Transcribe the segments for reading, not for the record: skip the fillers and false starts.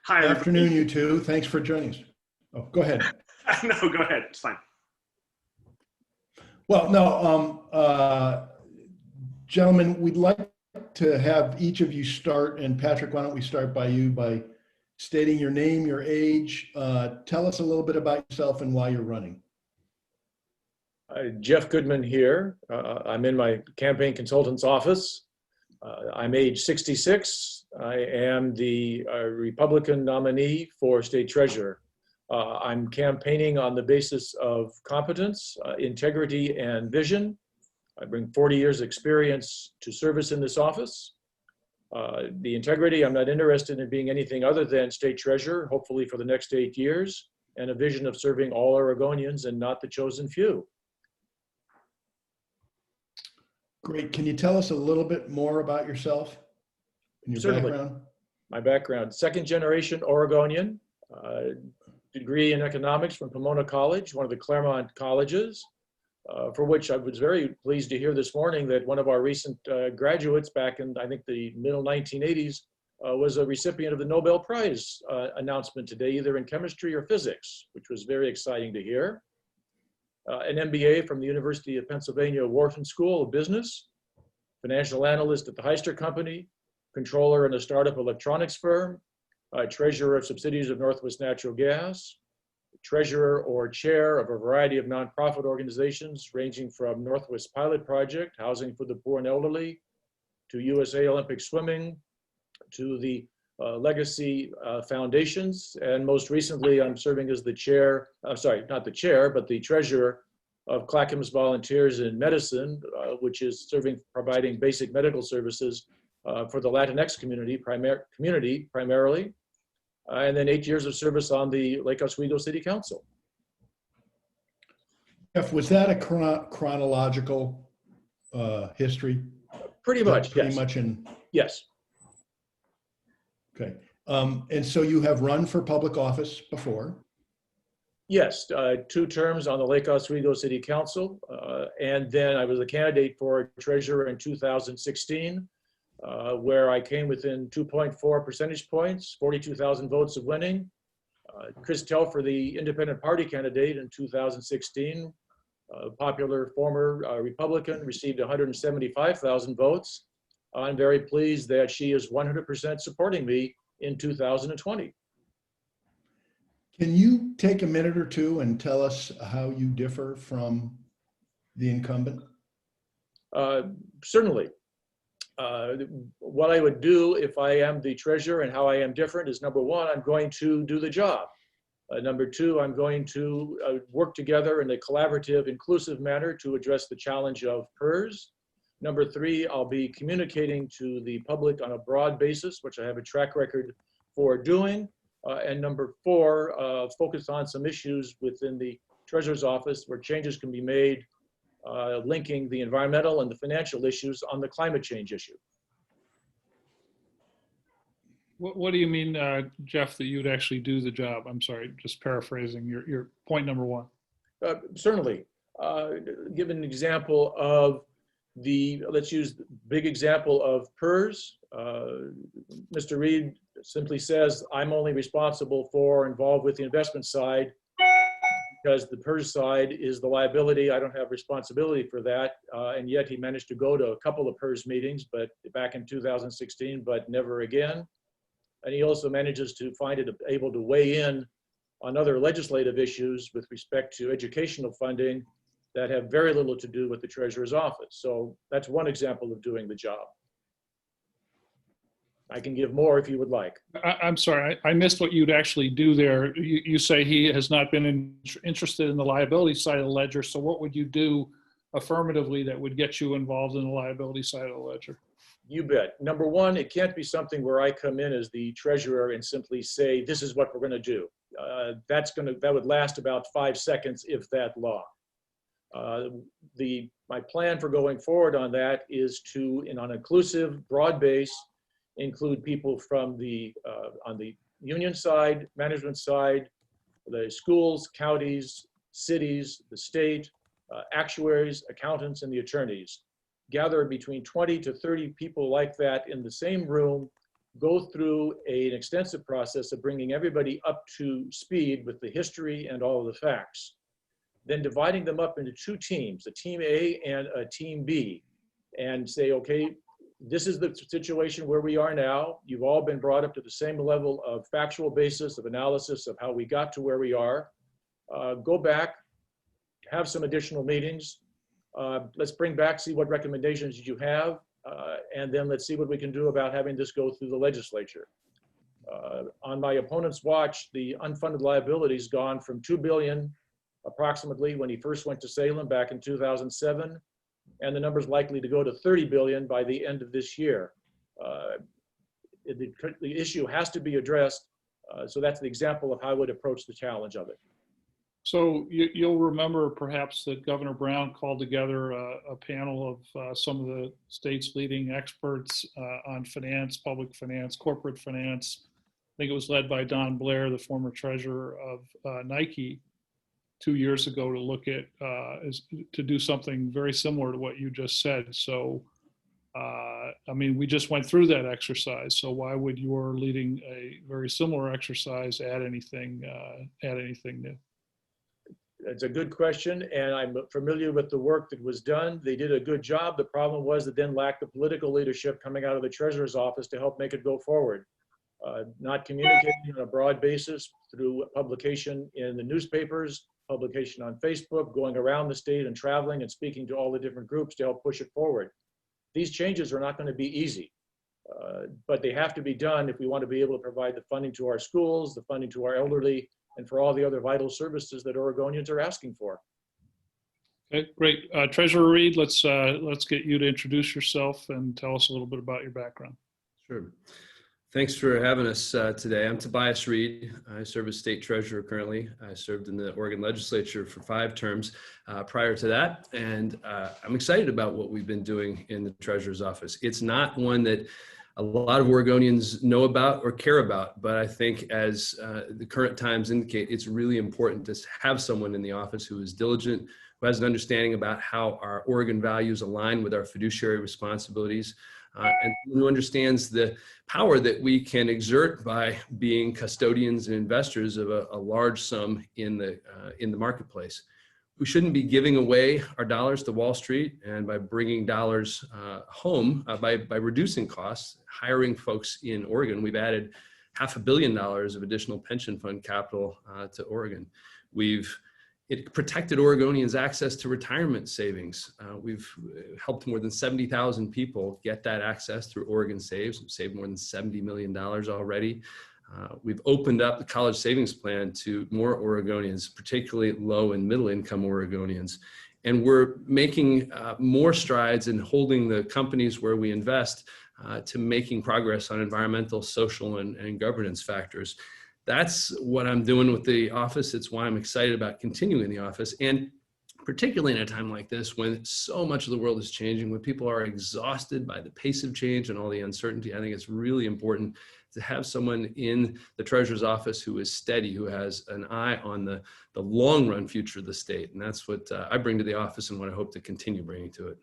Hi, Afternoon, everybody. you two. Thanks for joining us. Oh, go ahead. No, go ahead. It's fine. Well, no, gentlemen, we'd like to have each of you start. And Patrick, why don't we start by you by stating your name, your age. Tell us a little bit about yourself and why you're running. Jeff Goodman here. I'm in my campaign consultant's office. I'm age 66. I am the Republican nominee for state treasurer. I'm campaigning on the basis of competence, integrity, and vision. I bring 40 years experience to service in this office. The integrity, I'm not interested in being anything other than state treasurer, hopefully for the next 8 years, and a vision of serving all Oregonians and not the chosen few. Great. Can you tell us a little bit more about yourself and your Certainly. background? My background, second generation Oregonian, degree in economics from Pomona College, one of the Claremont colleges, for which I was very pleased to hear this morning that one of our recent graduates back in, I think, the middle 1980s was a recipient of the Nobel Prize announcement today, either in chemistry or physics, which was very exciting to hear. An MBA from the University of Pennsylvania Wharton School of Business, financial analyst at the Heister Company, controller in a startup electronics firm, treasurer of subsidiaries of Northwest Natural Gas, treasurer or chair of a variety of nonprofit organizations ranging from Northwest Pilot Project, Housing for the Poor and Elderly, to USA Olympic Swimming, to the Legacy Foundations, and most recently I'm serving as the chair, sorry, not the chair, but the treasurer of Clackamas Volunteers in Medicine, which is providing basic medical services for the Latinx community primarily, and then 8 years of service on the Lake Oswego City Council. Jeff, was that a chronological history? Pretty much, Pretty yes. much in. Yes. Okay. And so you have run for public office before? Yes, 2 terms on the Lake Oswego City Council, and then I was a candidate for treasurer in 2016, where I came within 2.4 percentage points, 42,000 votes of winning. Chris Telfer, the independent party candidate in 2016, popular former Republican, received 175,000 votes. I'm very pleased that she is 100% supporting me in 2020. Can you take a minute or two and tell us how you differ from the incumbent? Certainly. What I would do if I am the treasurer and how I am different is, number one, I'm going to do the job. Number two, I'm going to work together in a collaborative, inclusive manner to address the challenge of PERS. Number three, I'll be communicating to the public on a broad basis, which I have a track record for doing. And number four, focus on some issues within the treasurer's office where changes can be made, linking the environmental and the financial issues on the climate change issue. What do you mean, Jeff, that you'd actually do the job? I'm sorry, just paraphrasing your point number one. Certainly. Give an example of let's use the big example of PERS. Mr. Reed simply says, I'm only responsible for involved with the investment side because the PERS side is the liability. I don't have responsibility for that. And yet he managed to go to a couple of PERS meetings, but back in 2016, but never again. And he also manages to find it able to weigh in on other legislative issues with respect to educational funding that have very little to do with the treasurer's office. So that's one example of doing the job. I can give more if you would like. I'm sorry, I missed what you'd actually do there. You say he has not been interested in the liability side of the ledger. So what would you do affirmatively that would get you involved in the liability side of the ledger? You bet. Number one, it can't be something where I come in as the treasurer and simply say, this is what we're going to do. That would last about 5 seconds, if that long. My plan for going forward on that is to, on an inclusive, broad base, include people from on the union side, management side, the schools, counties, cities, the state, actuaries, accountants, and the attorneys. Gather between 20 to 30 people like that in the same room, go through an extensive process of bringing everybody up to speed with the history and all of the facts, then dividing them up into two teams, a team A and a team B, and say, okay, this is the situation where we are now. You've all been brought up to the same level of factual basis, of analysis of how we got to where we are. Go back, have some additional meetings. Let's bring back, see what recommendations you have, and then let's see what we can do about having this go through the legislature. On my opponent's watch, the unfunded liabilities gone from $2 billion approximately when he first went to Salem back in 2007, and the number's likely to go to 30 billion by the end of this year. The issue has to be addressed, so that's the example of how I would approach the challenge of it. So you'll remember perhaps that Governor Brown called together a panel of some of the state's leading experts on finance, public finance, corporate finance. I think it was led by Don Blair, the former treasurer of Nike, 2 years ago to look at, to do something very similar to what you just said. So, I mean, we just went through that exercise. So why would your leading a very similar exercise add anything new? It's a good question, and I'm familiar with the work that was done. They did a good job. The problem was that then lacked the political leadership coming out of the treasurer's office to help make it go forward. Not communicating on a broad basis through publication in the newspapers, publication on Facebook, going around the state and traveling and speaking to all the different groups to help push it forward. These changes are not going to be easy, but they have to be done if we want to be able to provide the funding to our schools, the funding to our elderly, and for all the other vital services that Oregonians are asking for. Okay, great. Treasurer Reed, let's get you to introduce yourself and tell us a little bit about your background. Sure. Thanks for having us today. I'm Tobias Reed. I serve as state treasurer currently. I served in the Oregon legislature for 5 terms prior to that. And I'm excited about what we've been doing in the treasurer's office. It's not one that a lot of Oregonians know about or care about, but I think as the current times indicate, it's really important to have someone in the office who is diligent, who has an understanding about how our Oregon values align with our fiduciary responsibilities, and who understands the power that we can exert by being custodians and investors of a large sum in the marketplace. We shouldn't be giving away our dollars to Wall Street, and by bringing dollars home, by reducing costs, hiring folks in Oregon, we've added $500 million of additional pension fund capital to Oregon. It protected Oregonians' access to retirement savings. We've helped more than 70,000 people get that access through Oregon Saves. We've saved more than $70 million already. We've opened up the college savings plan to more Oregonians, particularly low and middle income Oregonians. And we're making more strides in holding the companies where we invest to making progress on environmental, social, and governance factors. That's what I'm doing with the office. It's why I'm excited about continuing the office. And particularly in a time like this, when so much of the world is changing, when people are exhausted by the pace of change and all the uncertainty, I think it's really important to have someone in the treasurer's office who is steady, who has an eye on the long run future of the state. And that's what I bring to the office and what I hope to continue bringing to it.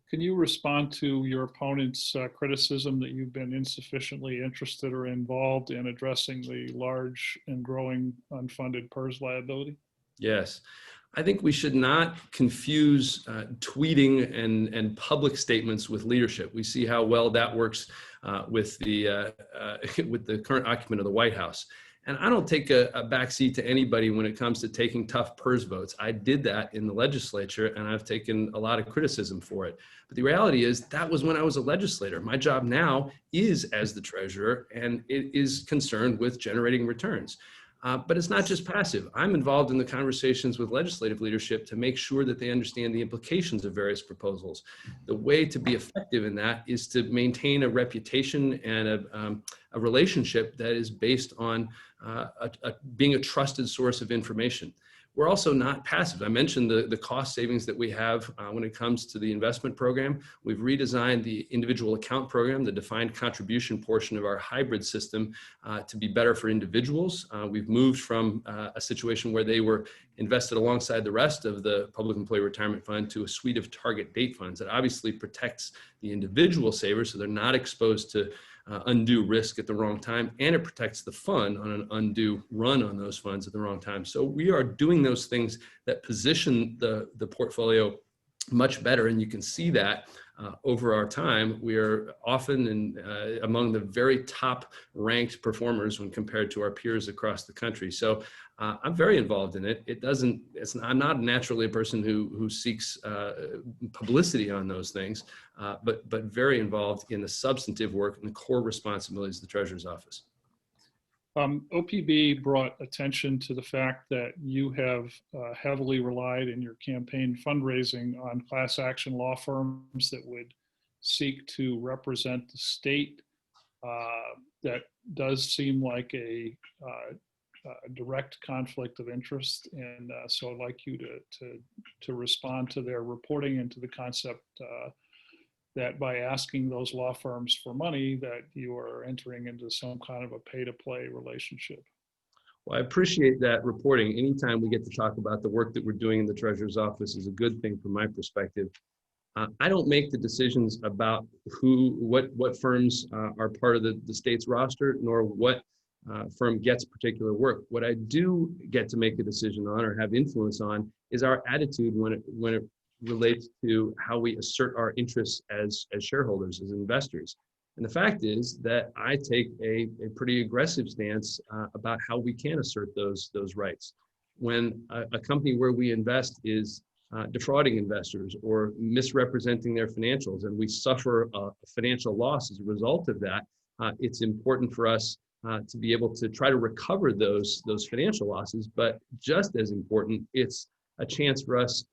Can you respond to your opponent's criticism that you've been insufficiently interested or involved in addressing the large and growing unfunded PERS liability? Yes. I think we should not confuse tweeting and public statements with leadership. We see how well that works with the current occupant of the White House. And I don't take a backseat to anybody when it comes to taking tough PERS votes. I did that in the legislature, and I've taken a lot of criticism for it. But the reality is that was when I was a legislator. My job now is as the treasurer, and it is concerned with generating returns. But it's not just passive. I'm involved in the conversations with legislative leadership to make sure that they understand the implications of various proposals. The way to be effective in that is to maintain a reputation and a relationship that is based on being a trusted source of information. We're also not passive. I mentioned the cost savings that we have when it comes to the investment program. We've redesigned the individual account program, the defined contribution portion of our hybrid system to be better for individuals. We've moved from a situation where they were invested alongside the rest of the Public Employee Retirement Fund to a suite of target date funds that obviously protects the individual savers so they're not exposed to undue risk at the wrong time, and it protects the fund on an undue run on those funds at the wrong time. So we are doing those things that position the portfolio much better, and you can see that over our time. We are often among the very top ranked performers when compared to our peers across the country. So I'm very involved in it. I'm not naturally a person who seeks publicity on those things, but very involved in the substantive work and the core responsibilities of the Treasurer's Office. OPB brought attention to the fact that you have heavily relied in your campaign fundraising on class action law firms that would seek to represent the state. That does seem like a direct conflict of interest, and so I'd like you to respond to their reporting and to the concept that by asking those law firms for money, that you are entering into some kind of a pay-to-play relationship. Well, I appreciate that reporting. Anytime we get to talk about the work that we're doing in the Treasurer's Office is a good thing from my perspective. I don't make the decisions about what firms are part of the state's roster, nor what firm gets particular work. What I do get to make a decision on or have influence on is our attitude when it relates to how we assert our interests as shareholders, as investors. And the fact is that I take a pretty aggressive stance about how we can assert those rights. When a company where we invest is defrauding investors or misrepresenting their financials, and we suffer a financial loss as a result of that, it's important for us to be able to try to recover those financial losses. But just as important, it's a chance for us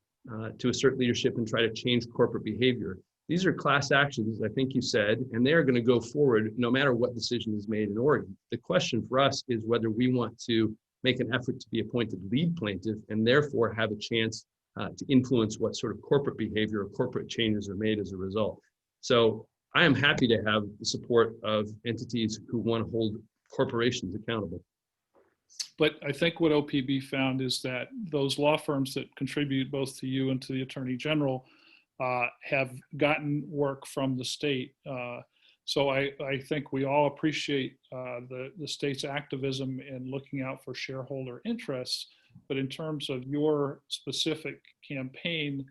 to assert leadership and try to change corporate behavior. These are class actions, I think you said, and they are going to go forward no matter what decision is made in Oregon. The question for us is whether we want to make an effort to be appointed lead plaintiff and therefore have a chance to influence what sort of corporate behavior or corporate changes are made as a result. So I am happy to have the support of entities who want to hold corporations accountable. But I think what OPB found is that those law firms that contribute both to you and to the Attorney General have gotten work from the state. So I think we all appreciate the state's activism in looking out for shareholder interests. But in terms of your specific campaign,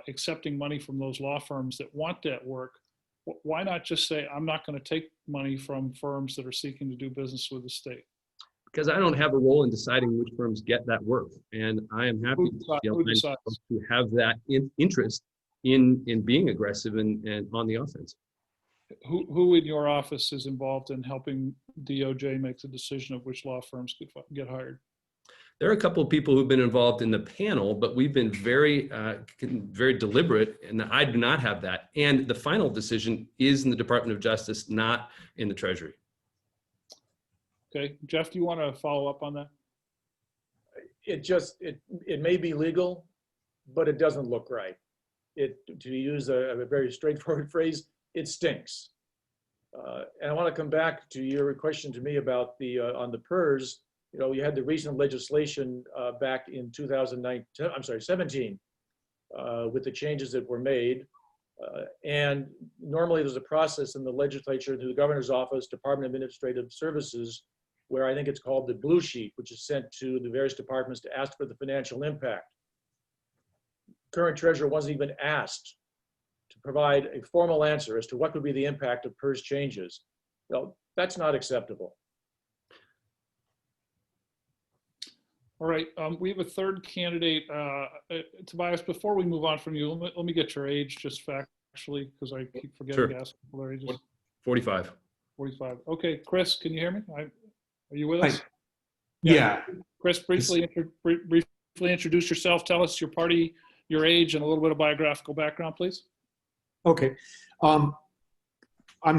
accepting money from those law firms that want that work, why not just say, I'm not going to take money from firms that are seeking to do business with the state? Because I don't have a role in deciding which firms get that work. And I am happy to have that interest in being aggressive and on the offense. Who in your office is involved in helping DOJ make the decision of which law firms get hired? There are a couple of people who've been involved in the panel, but we've been very deliberate, and I do not have that. And the final decision is in the Department of Justice, not in the Treasury. Okay, Jeff, do you want to follow up on that? It may be legal, but it doesn't look right. To use a very straightforward phrase, it stinks. And I want to come back to your question to me about on the PERS. You know, you had the recent legislation back in 2017 with the changes that were made. And normally there's a process in the legislature through the governor's office, Department of Administrative Services, where I think it's called the blue sheet, which is sent to the various departments to ask for the financial impact. Current treasurer wasn't even asked to provide a formal answer as to what would be the impact of PERS changes. Well, that's not acceptable. All right, we have a third candidate. Tobias, before we move on from you, let me get your age just factually, because I keep forgetting to ask people their ages. 45. 45. Okay, Chris, can you hear me? Are you with us? Hi. Yeah. Chris, briefly introduce yourself. Tell us your party, your age, and a little bit of biographical background, please. Okay. I'm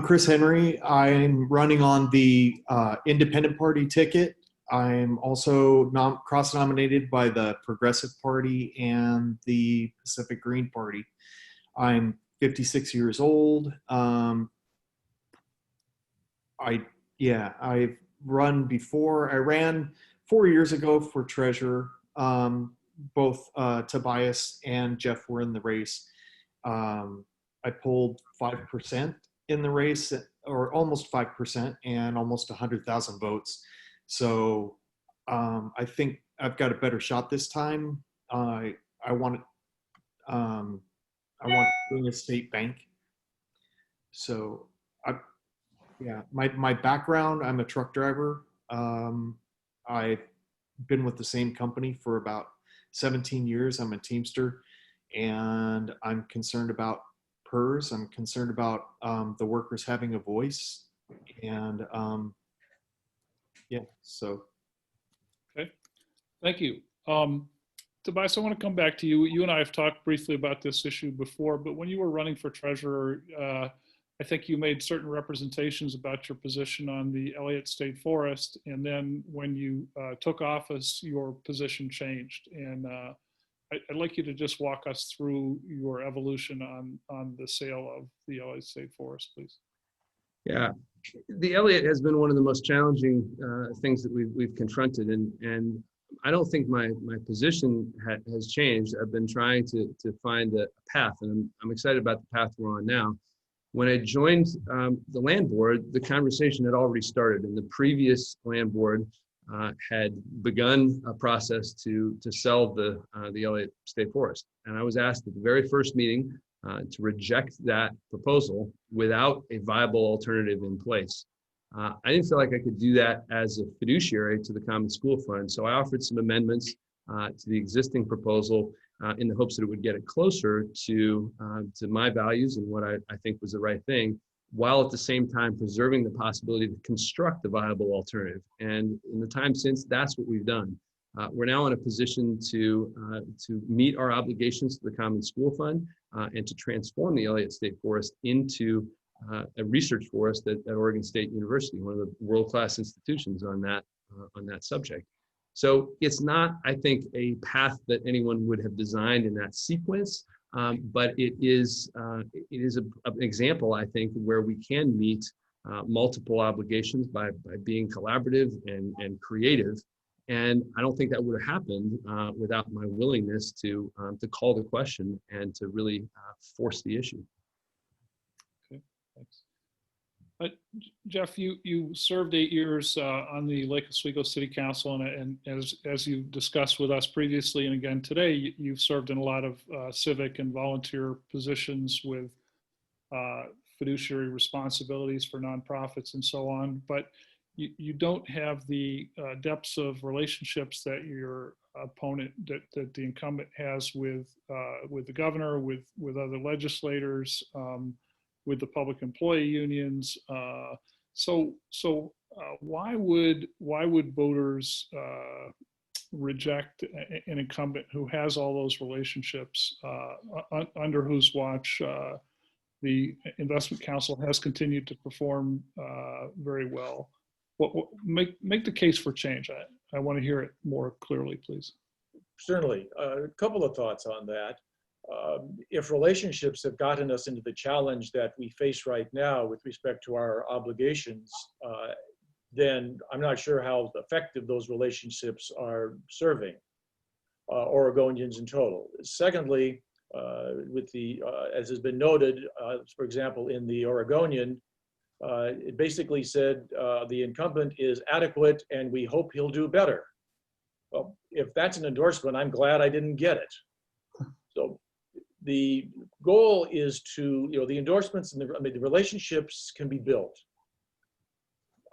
Chris Henry. I'm running on the Independent Party ticket. I'm also cross-nominated by the Progressive Party and the Pacific Green Party. I'm 56 years old. I've run before. I ran 4 years ago for treasurer. Both Tobias and Jeff were in the race. I pulled 5% in the race or almost 5% and almost 100,000 votes. So I think I've got a better shot this time. I want to bring a state bank. So yeah, my background, I'm a truck driver. I've been with the same company for about 17 years. I'm a Teamster, and I'm concerned about PERS. I'm concerned about the workers having a voice, and yeah, so. Okay, thank you. Tobias, I want to come back to you. You and I have talked briefly about this issue before, but when you were running for treasurer, I think you made certain representations about your position on the Elliott State Forest, and then when you took office, your position changed. And I'd like you to just walk us through your evolution on the sale of the Elliott State Forest, please. Yeah, the Elliott has been one of the most challenging things that we've confronted, and I don't think my position has changed. I've been trying to find a path, and I'm excited about the path we're on now. When I joined the land board, the conversation had already started, and the previous land board had begun a process to sell the Elliott State Forest. And I was asked at the very first meeting to reject that proposal without a viable alternative in place. I didn't feel like I could do that as a fiduciary to the Common School Fund, so I offered some amendments to the existing proposal in the hopes that it would get it closer to my values and what I think was the right thing, while at the same time preserving the possibility to construct a viable alternative. And in the time since, that's what we've done. We're now in a position to meet our obligations to the Common School Fund and to transform the Elliott State Forest into a research forest at Oregon State University, one of the world-class institutions on that subject. So it's not, I think, a path that anyone would have designed in that sequence, but it is an example, I think, where we can meet multiple obligations by being collaborative and creative. And I don't think that would have happened without my willingness to call the question and to really force the issue. Okay, thanks. Jeff, you served 8 years on the Lake Oswego City Council, and as you discussed with us previously and again today, you've served in a lot of civic and volunteer positions with fiduciary responsibilities for nonprofits and so on, but you don't have the depths of relationships that your opponent, that the incumbent has with the governor, with other legislators, with the public employee unions. So why would voters reject an incumbent who has all those relationships, under whose watch the Investment Council has continued to perform very well? Make the case for change. I want to hear it more clearly, please. Certainly. A couple of thoughts on that. If relationships have gotten us into the challenge that we face right now with respect to our obligations, then I'm not sure how effective those relationships are serving Oregonians in total. Secondly, with the, as has been noted, for example, in the Oregonian, it basically said the incumbent is adequate and we hope he'll do better. Well, if that's an endorsement, I'm glad I didn't get it. So the goal is to, the endorsements and the relationships can be built.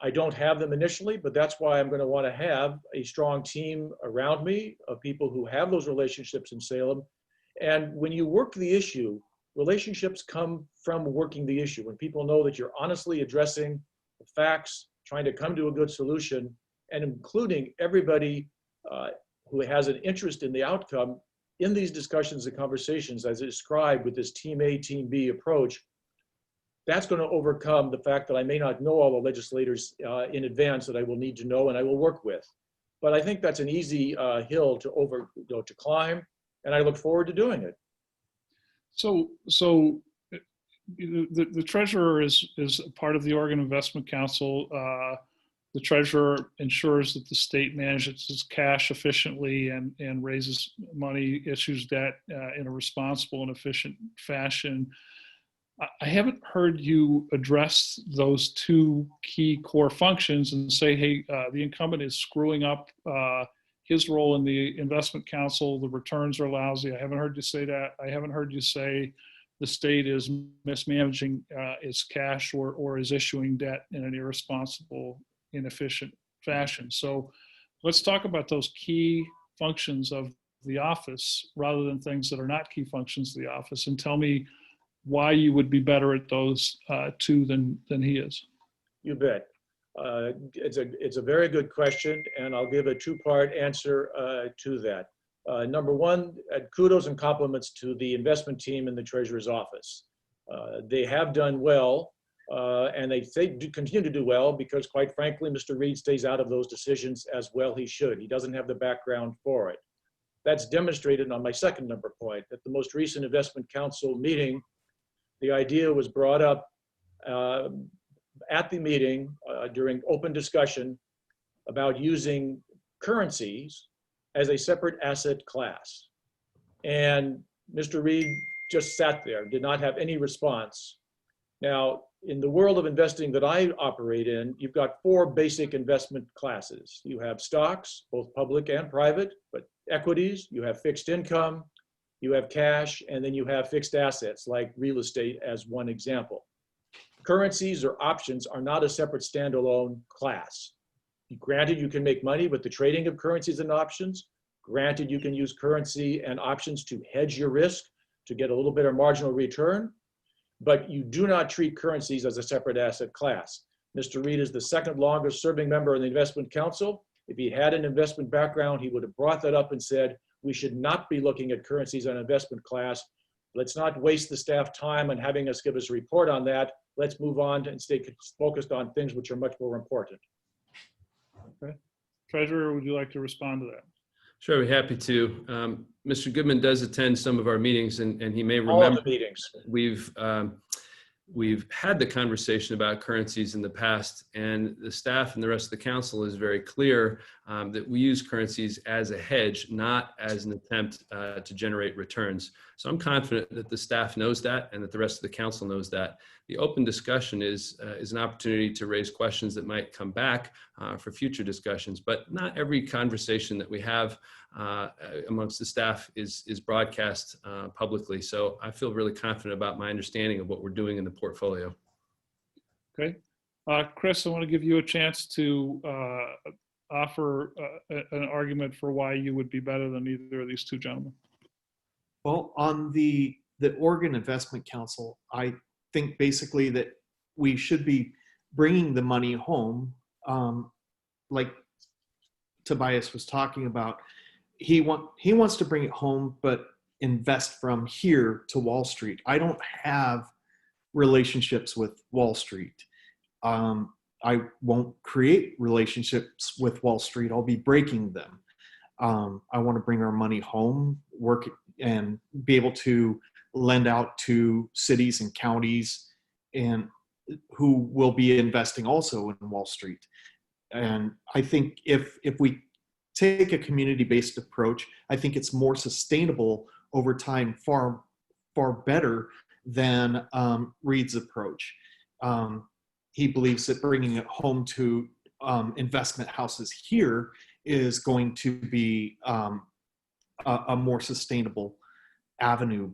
I don't have them initially, but that's why I'm going to want to have a strong team around me of people who have those relationships in Salem. And when you work the issue, relationships come from working the issue. When people know that you're honestly addressing the facts, trying to come to a good solution, and including everybody who has an interest in the outcome in these discussions and conversations, as described with this Team A, Team B approach, that's going to overcome the fact that I may not know all the legislators in advance that I will need to know and I will work with. But I think that's an easy hill to climb, and I look forward to doing it. So the treasurer is a part of the Oregon Investment Council. The treasurer ensures that the state manages its cash efficiently and raises money, issues debt in a responsible and efficient fashion. I haven't heard you address those two key core functions and say, hey, the incumbent is screwing up his role in the investment council. The returns are lousy. I haven't heard you say that. I haven't heard you say the state is mismanaging its cash or is issuing debt in an irresponsible, inefficient fashion. So let's talk about those key functions of the office rather than things that are not key functions of the office, and tell me why you would be better at those two than he is. You bet. It's a very good question, and I'll give a two-part answer to that. Number one, kudos and compliments to the investment team in the Treasurer's office. They have done well, and they do continue to do well because, quite frankly, Mr. Reed stays out of those decisions as well he should. He doesn't have the background for it. That's demonstrated on my second number point. At the most recent investment council meeting, the idea was brought up at the meeting during open discussion about using currencies as a separate asset class. And Mr. Reed just sat there, did not have any response. Now, in the world of investing that I operate in, you've got four basic investment classes. You have stocks, both public and private, but equities, you have fixed income, you have cash, and then you have fixed assets like real estate as one example. Currencies or options are not a separate standalone class. Granted, you can make money with the trading of currencies and options. Granted, you can use currency and options to hedge your risk to get a little bit of marginal return, but you do not treat currencies as a separate asset class. Mr. Reed is the second longest serving member of the investment council. If he had an investment background, he would have brought that up and said, we should not be looking at currencies as an investment class. Let's not waste the staff time on having us give us a report on that. Let's move on and stay focused on things which are much more important. Okay. Treasurer, would you like to respond to that? Sure, I'd be happy to. Mr. Goodman does attend some of our meetings, and he may All of remember the meetings. We've had the conversation about currencies in the past, and the staff and the rest of the council is very clear that we use currencies as a hedge, not as an attempt to generate returns. So I'm confident that the staff knows that and that the rest of the council knows that. The open discussion is an opportunity to raise questions that might come back for future discussions, but not every conversation that we have amongst the staff is broadcast publicly. So I feel really confident about my understanding of what we're doing in the portfolio. Okay. Chris, I want to give you a chance to offer an argument for why you would be better than either of these two gentlemen. Well, on the Oregon Investment Council, I think basically that we should be bringing the money home, like Tobias was talking about. He wants to bring it home, but invest from here to Wall Street. I don't have relationships with Wall Street. I won't create relationships with Wall Street. I'll be breaking them. I want to bring our money home, work and be able to lend out to cities and counties and who will be investing also in Wall Street. And I think if we take a community-based approach, I think it's more sustainable over time, far better than Reed's approach. He believes that bringing it home to investment houses here is going to be a more sustainable avenue,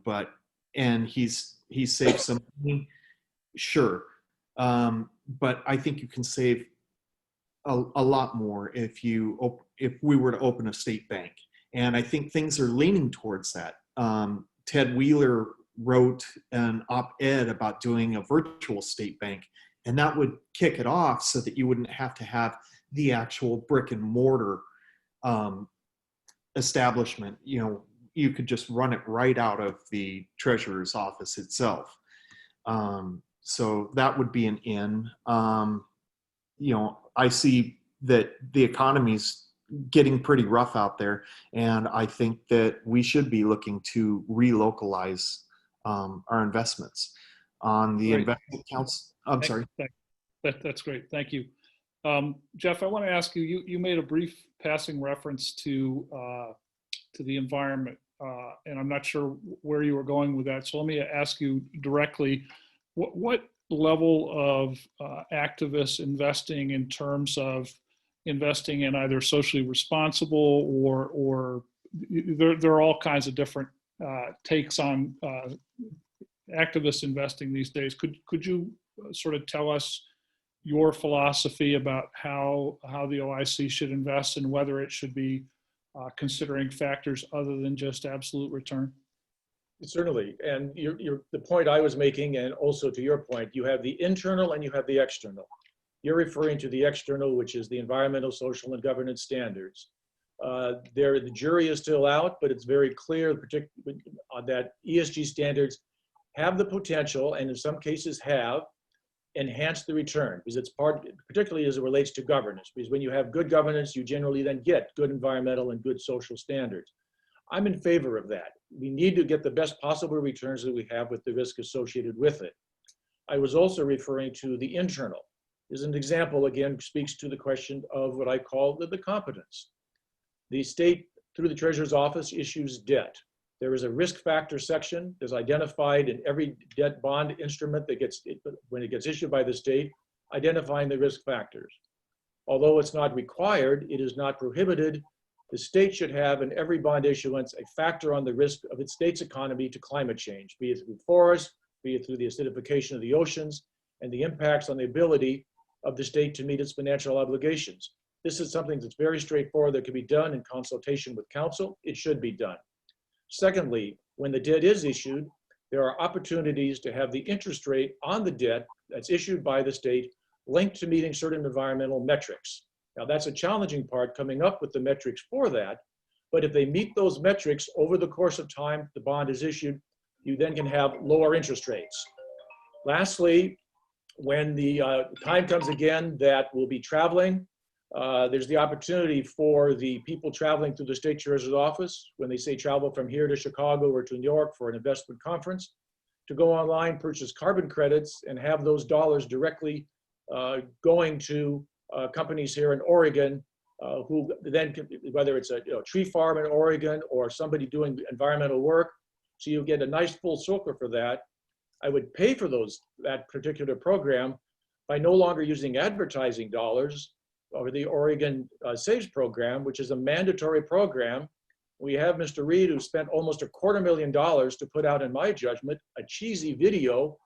and he's saved some money, sure, but I think you can save a lot more if we were to open a state bank, and I think things are leaning towards that. Ted Wheeler wrote an op-ed about doing a virtual state bank, and that would kick it off so that you wouldn't have to have the actual brick and mortar establishment. You know, you could just run it right out of the treasurer's office itself. So that would be an in. You know, I see that the economy's getting pretty rough out there, and I think that we should be looking to relocalize our investments on the Great. investment accounts. I'm sorry. That's great. Thank you. Jeff, I want to ask you, you made a brief passing reference to the environment, and I'm not sure where you were going with that. So let me ask you directly, what level of activist investing in terms of investing in either socially responsible or there are all kinds of different takes on activist investing these days. Could you sort of tell us your philosophy about how the OIC should invest and whether it should be considering factors other than just absolute return? Certainly, and the point I was making, and also to your point, you have the internal and you have the external. You're referring to the external, which is the environmental, social, and governance standards. The jury is still out, but it's very clear that ESG standards have the potential, and in some cases have, enhanced the return, because it's particularly as it relates to governance, because when you have good governance, you generally then get good environmental and good social standards. I'm in favor of that. We need to get the best possible returns that we have with the risk associated with it. I was also referring to the internal. As an example, again, speaks to the question of what I call the competence. The state, through the Treasurer's Office, issues debt. There is a risk factor section that's identified in every debt bond instrument that when it gets issued by the state, identifying the risk factors. Although it's not required, it is not prohibited. The state should have in every bond issuance a factor on the risk of its state's economy to climate change, be it through forests, be it through the acidification of the oceans, and the impacts on the ability of the state to meet its financial obligations. This is something that's very straightforward that can be done in consultation with counsel. It should be done. Secondly, when the debt is issued, there are opportunities to have the interest rate on the debt that's issued by the state linked to meeting certain environmental metrics. Now, that's a challenging part, coming up with the metrics for that, but if they meet those metrics over the course of time the bond is issued, you then can have lower interest rates. Lastly, when the time comes again that we'll be traveling, there's the opportunity for the people traveling through the State Treasurer's Office, when they say travel from here to Chicago or to New York for an investment conference, to go online, purchase carbon credits, and have those dollars directly going to companies here in Oregon, who then, whether it's a tree farm in Oregon or somebody doing environmental work, so you get a nice full circle for that. I would pay for that particular program by no longer using advertising dollars or the Oregon Saves program, which is a mandatory program. We have Mr. Reed, who spent almost $250,000 to put out, in my judgment, a cheesy video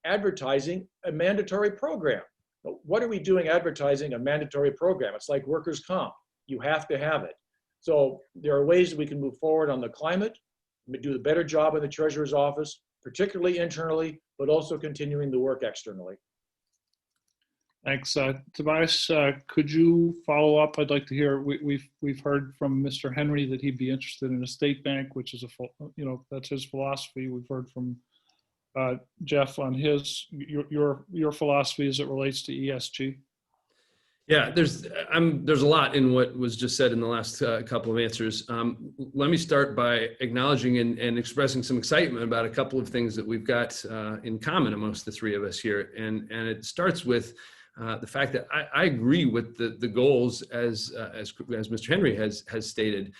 advertising a mandatory program. What are we doing advertising a mandatory program? It's like workers' comp. You have to have it. So there are ways that we can move forward on the climate, do a better job in the Treasurer's Office, particularly internally, but also continuing the work externally. Thanks. Tobias, could you follow up? I'd like to hear, we've heard from Mr. Henry that he'd be interested in a state bank, which is that's his philosophy. We've heard from Jeff on your philosophy as it relates to ESG. Yeah, there's a lot in what was just said in the last couple of answers. Let me start by acknowledging and expressing some excitement about a couple of things that we've got in common amongst the three of us here, and it starts with the fact that I agree with the goals as Mr. Henry has stated.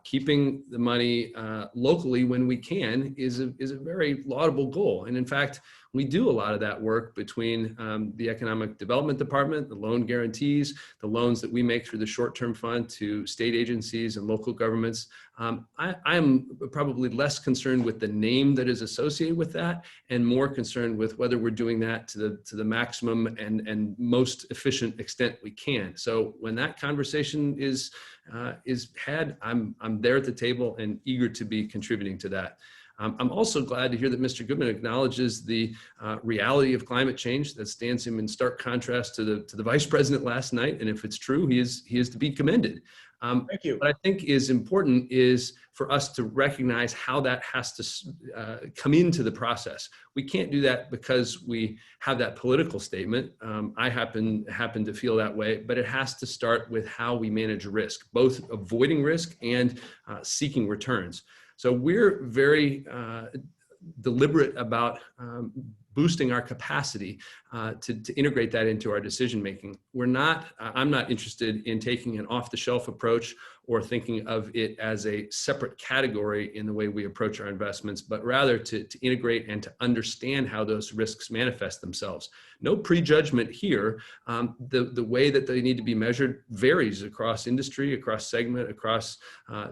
Keeping the money locally when we can is a very laudable goal, and in fact, we do a lot of that work between the Economic Development Department, the loan guarantees, the loans that we make through the short-term fund to state agencies and local governments. I'm probably less concerned with the name that is associated with that, and more concerned with whether we're doing that to the maximum and most efficient extent we can. So when that conversation is had, I'm there at the table and eager to be contributing to that. I'm also glad to hear that Mr. Goodman acknowledges the reality of climate change that stands him in stark contrast to the Vice President last night. And if it's true, he is to be commended. Thank you. What I think is important is for us to recognize how that has to come into the process. We can't do that because we have that political statement. I happen to feel that way, but it has to start with how we manage risk, both avoiding risk and seeking returns. So we're very deliberate about boosting our capacity to integrate that into our decision making. I'm not interested in taking an off-the-shelf approach or thinking of it as a separate category in the way we approach our investments, but rather to integrate and to understand how those risks manifest themselves. No prejudgment here. The way that they need to be measured varies across industry, across segment, across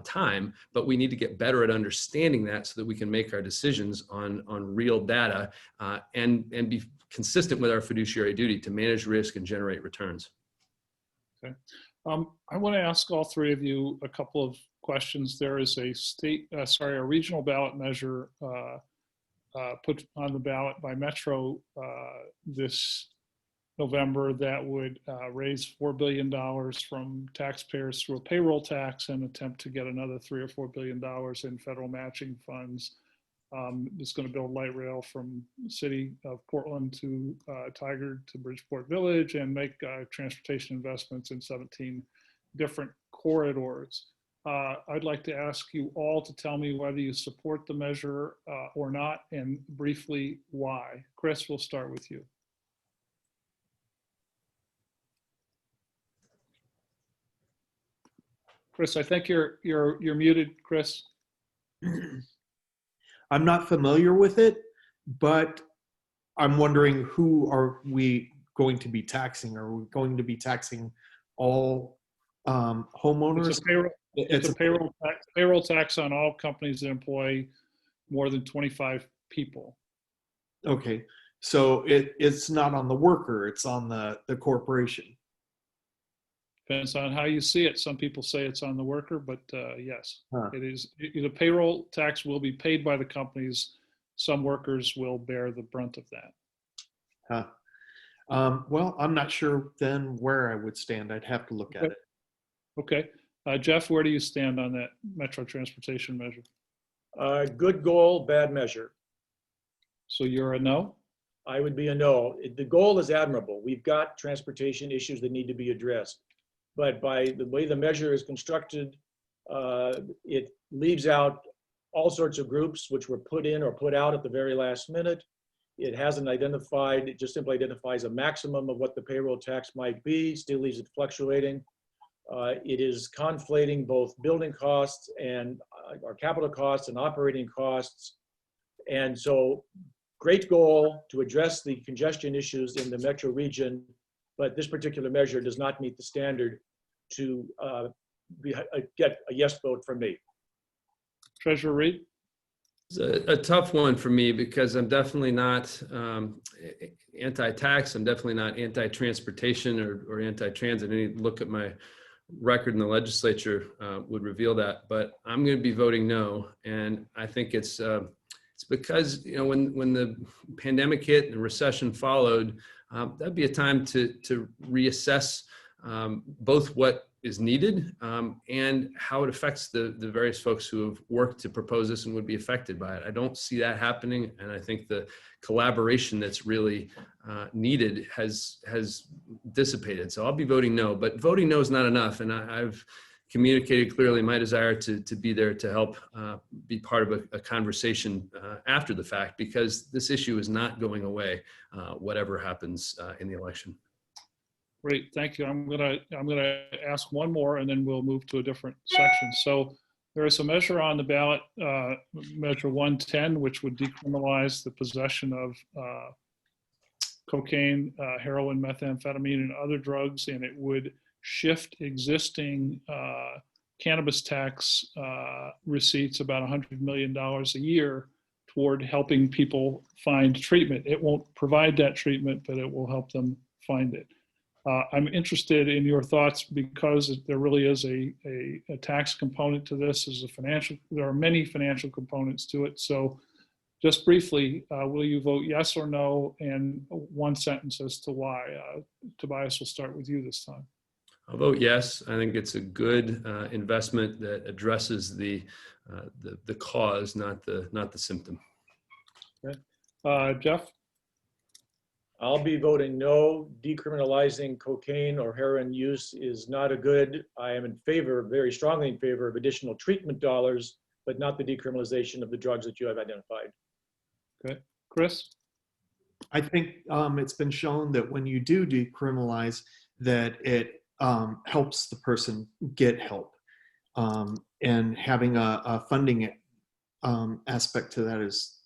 time, but we need to get better at understanding that so that we can make our decisions on real data and be consistent with our fiduciary duty to manage risk and generate returns. Okay. I want to ask all three of you a couple of questions. There is a regional ballot measure put on the ballot by Metro this November that would raise $4 billion from taxpayers through a payroll tax and attempt to get another $3 or $4 billion in federal matching funds. It's going to build light rail from the city of Portland to Tigard to Bridgeport Village and make transportation investments in 17 different corridors. I'd like to ask you all to tell me whether you support the measure or not, and briefly why. Chris, we'll start with you. Chris, I think you're muted, Chris. I'm not familiar with it, but I'm wondering, who are we going to be taxing? Are we going to be taxing all homeowners? It's a payroll tax on all companies that employ more than 25 people. Okay, so it's not on the worker, it's on the corporation. Depends on how you see it. Some people say it's on the worker, but yes, Huh. it is. The payroll tax will be paid by the companies. Some workers will bear the brunt of that. Huh. Well, I'm not sure then where I would stand. I'd have to look at it. Okay. Jeff, where do you stand on that Metro transportation measure? Good goal, bad measure. So you're a no? I would be a no. The goal is admirable. We've got transportation issues that need to be addressed. But by the way the measure is constructed, it leaves out all sorts of groups which were put in or put out at the very last minute. It hasn't identified, it just simply identifies a maximum of what the payroll tax might be, still leaves it fluctuating. It is conflating both building costs and our capital costs and operating costs. And so, great goal to address the congestion issues in the metro region, but this particular measure does not meet the standard to get a yes vote from me. Treasurer Reed? It's a tough one for me because I'm definitely not anti-tax. I'm definitely not anti-transportation or anti-transit. Any look at my record in the legislature would reveal that. But I'm going to be voting no, and I think it's because when the pandemic hit and the recession followed, that'd be a time to reassess both what is needed and how it affects the various folks who have worked to propose this and would be affected by it. I don't see that happening, and I think the collaboration that's really needed has dissipated. So I'll be voting no, but voting no is not enough, and I've communicated clearly my desire to be there to help be part of a conversation after the fact, because this issue is not going away, whatever happens in the election. Great, thank you. I'm gonna ask one more, and then we'll move to a different section. So there is a measure on the ballot, Measure 110, which would decriminalize the possession of cocaine, heroin, methamphetamine, and other drugs, and it would shift existing cannabis tax receipts, about $100 million a year, toward helping people find treatment. It won't provide that treatment, but it will help them find it. I'm interested in your thoughts, because there really is a tax component to this. There are many financial components to it. So just briefly, will you vote yes or no, and one sentence as to why? Tobias, we'll start with you this time. I'll vote yes. I think it's a good investment that addresses the cause, not the symptom. Okay. Jeff? I'll be voting no. Decriminalizing cocaine or heroin use is not a good. I am in favor, very strongly in favor, of additional treatment dollars, but not the decriminalization of the drugs that you have identified. Okay. Chris? I think it's been shown that when you do decriminalize, that it helps the person get help. And having a funding aspect to that is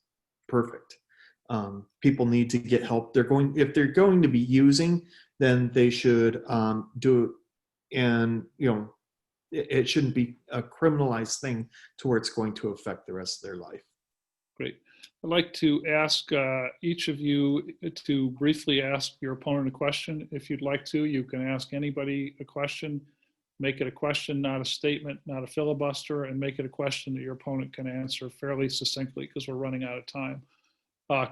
perfect. People need to get help. If they're going to be using, then they should do it. And, it shouldn't be a criminalized thing to where it's going to affect the rest of their life. Great. I'd like to ask each of you to briefly ask your opponent a question. If you'd like to, you can ask anybody a question. Make it a question, not a statement, not a filibuster, and make it a question that your opponent can answer fairly succinctly because we're running out of time.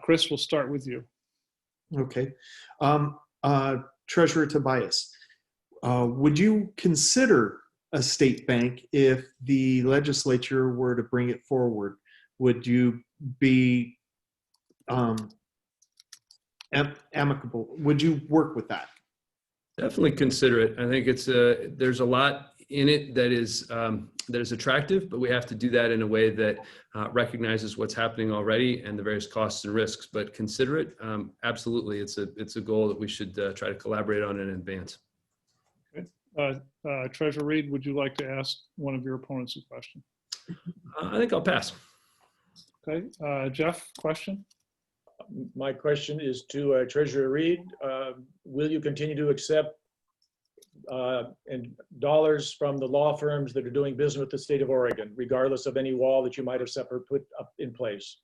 Chris, we'll start with you. Okay. Treasurer Tobias, would you consider a state bank if the legislature were to bring it forward? Would you be amicable? Would you work with that? Definitely consider it. I think there's a lot in it that is attractive, but we have to do that in a way that recognizes what's happening already and the various costs and risks. But consider it. Absolutely, it's a goal that we should try to collaborate on and advance. Okay. Treasurer Reed, would you like to ask one of your opponents a question? I think I'll pass. Okay. Jeff, question? My question is to Treasurer Reed. Will you continue to accept dollars from the law firms that are doing business with the state of Oregon, regardless of any wall that you might have put up in place?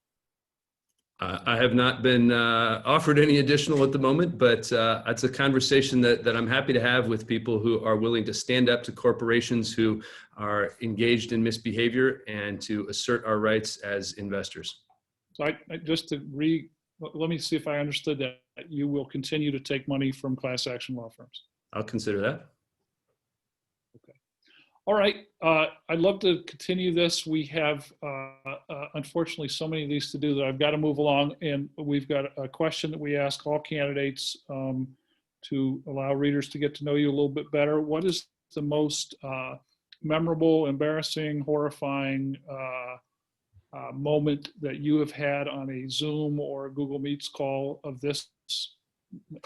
I have not been offered any additional at the moment, but it's a conversation that I'm happy to have with people who are willing to stand up to corporations who are engaged in misbehavior and to assert our rights as investors. So let me see if I understood that. You will continue to take money from class action law firms. I'll consider that. Okay. All right. I'd love to continue this. We have, unfortunately, so many of these to do that I've got to move along. And we've got a question that we ask all candidates to allow readers to get to know you a little bit better. What is the most memorable, embarrassing, horrifying moment that you have had on a Zoom or a Google Meets call of this,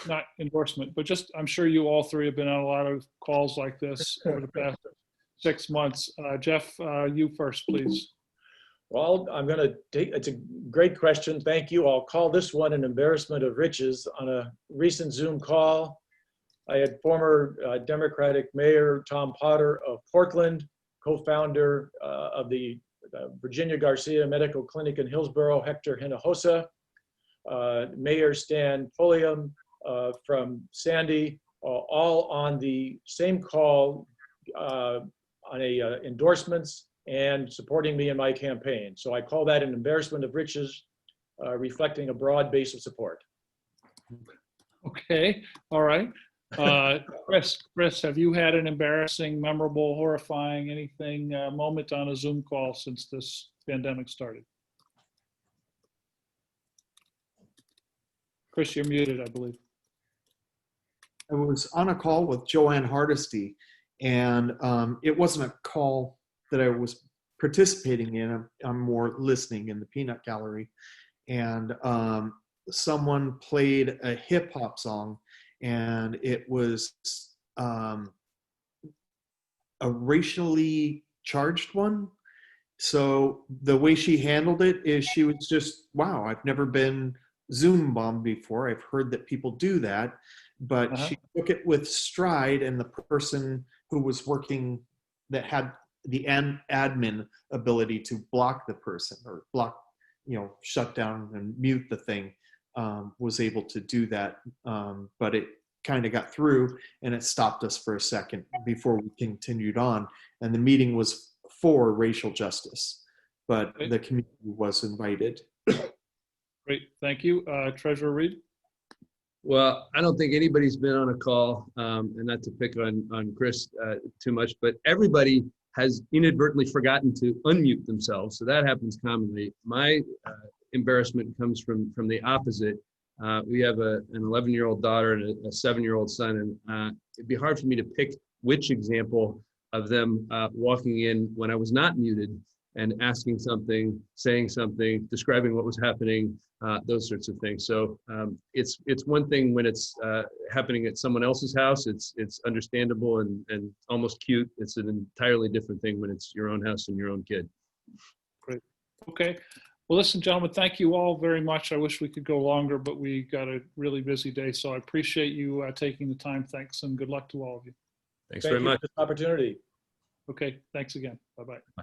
not endorsement, but just, I'm sure you all three have been on a lot of calls like this over the past 6 months. Jeff, you first, please. Well, it's a great question. Thank you. I'll call this one an embarrassment of riches. On a recent Zoom call, I had former Democratic Mayor Tom Potter of Portland, co-founder of the Virginia Garcia Medical Clinic in Hillsborough, Hector Hinojosa, Mayor Stan Pulliam from Sandy, all on the same call on endorsements and supporting me in my campaign. So I call that an embarrassment of riches, reflecting a broad base of support. Okay. All right. Chris, have you had an embarrassing, memorable, horrifying, anything moment on a Zoom call since this pandemic started? Chris, you're muted, I believe. I was on a call with Joanne Hardesty, and it wasn't a call that I was participating in. I'm more listening in the peanut gallery. And someone played a hip hop song, and it was a racially charged one. So the way she handled it is she was just, wow, I've never been Zoom bombed before. I've heard that people do that, but she took it with stride, and the person who was working that had the admin ability to block the person or block, shut down and mute the thing, was able to do that. But it kind of got through, and it stopped us for a second before we continued on. And the meeting was for racial justice, but the community was invited. Great, thank you. Treasurer Reed? Well, I don't think anybody's been on a call, and not to pick on Chris too much, but everybody has inadvertently forgotten to unmute themselves. So that happens commonly. My embarrassment comes from the opposite. We have an 11-year-old daughter and a 7-year-old son, and it'd be hard for me to pick which example of them walking in when I was not muted and asking something, saying something, describing what was happening, those sorts of things. So it's one thing when it's happening at someone else's house. It's understandable and almost cute. It's an entirely different thing when it's your own house and your own kid. Great. Okay. Well, listen, gentlemen, thank you all very much. I wish we could go longer, but we got a really busy day. So I appreciate you taking the time. Thanks, and good luck to all of you. Thanks Thank very you much. for this opportunity. Okay. Thanks again. Bye-bye.